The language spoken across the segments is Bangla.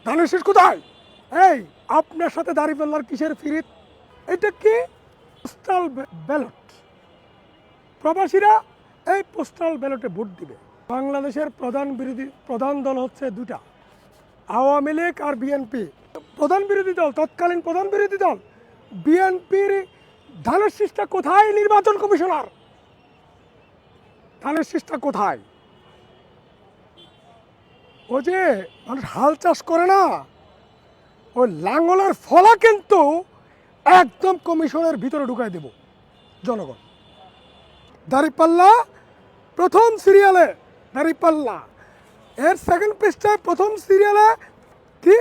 ধানের শীষ কোথায়? এই আপনার সাথে দাঁড়িপাল্লার কিসের ফিরিত? এটা কি পোস্টাল ব্যালট? প্রবাসীরা এই পোস্টাল ব্যালটে ভোট দিবে। বাংলাদেশের প্রধান দল হচ্ছে দুটা, আওয়ামী লীগ আর বিএনপি। প্রধান বিরোধী দল, তৎকালীন প্রধান বিরোধী দল বিএনপির ধানের শীষটা কোথায়? নির্বাচন কমিশনার ধানের শীষটা কোথায়? ও যে মানুষ হাল চাষ করে না, ওই লাঙ্গলের ফলা কিন্তু একদম কমিশনের ভিতরে ঢুকাই দেব জনগণ। দাঁড়িপাল্লা প্রথম সিরিয়ালে, দাঁড়িপাল্লা এর সেকেন্ড পেজটায় প্রথম সিরিয়ালে কি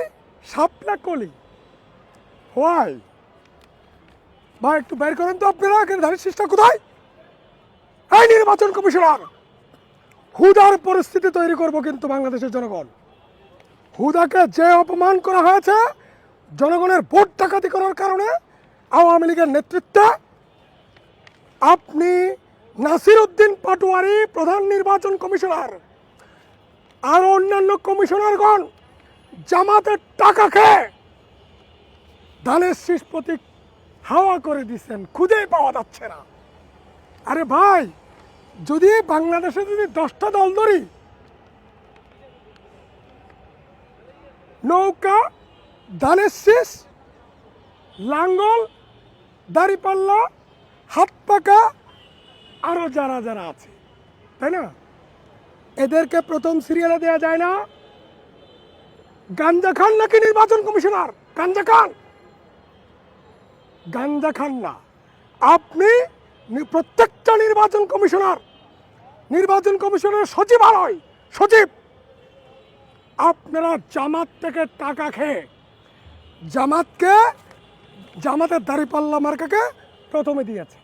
শাপলা কলি। হোয়াই ভাই একটু বের করেন তো আপনারা, ধানের শীষটা কোথায়? এই নির্বাচন কমিশনার, হুদার পরিস্থিতি তৈরি করব কিন্তু বাংলাদেশের জনগণ। হুদাকে যে অপমান করা হয়েছে জনগণের ভোট ডাকাতি করার কারণে আওয়ামী লীগের নেতৃত্বে, আপনি নাসির উদ্দিন পাটোয়ারি প্রধান নির্বাচন কমিশনার আর অন্যান্য কমিশনারগণ জামাতের টাকা খেয়ে ধানের শীষ প্রতীক হাওয়া করে দিচ্ছেন, খুঁজেই পাওয়া যাচ্ছে না। আরে ভাই, যদি বাংলাদেশে যদি 10টা দল ধরি, নৌকা, ধানের শীষ, লাঙ্গল, দাঁড়িপাল্লা, হাত পাকা, আরো যারা যারা আছে, তাই না? এদেরকে প্রথম সিরিয়ালে দেওয়া যায় না? গাঞ্জা খান নাকি নির্বাচন কমিশনার? গাঞ্জা খান? গাঞ্জা খান না, আপনি প্রত্যেকটা নির্বাচন কমিশনের সচিবালয় সচিব, আপনারা জামাত থেকে টাকা খেয়ে জামাতের দাঁড়িপাল্লা মার্কাকে প্রথমে দিয়েছে।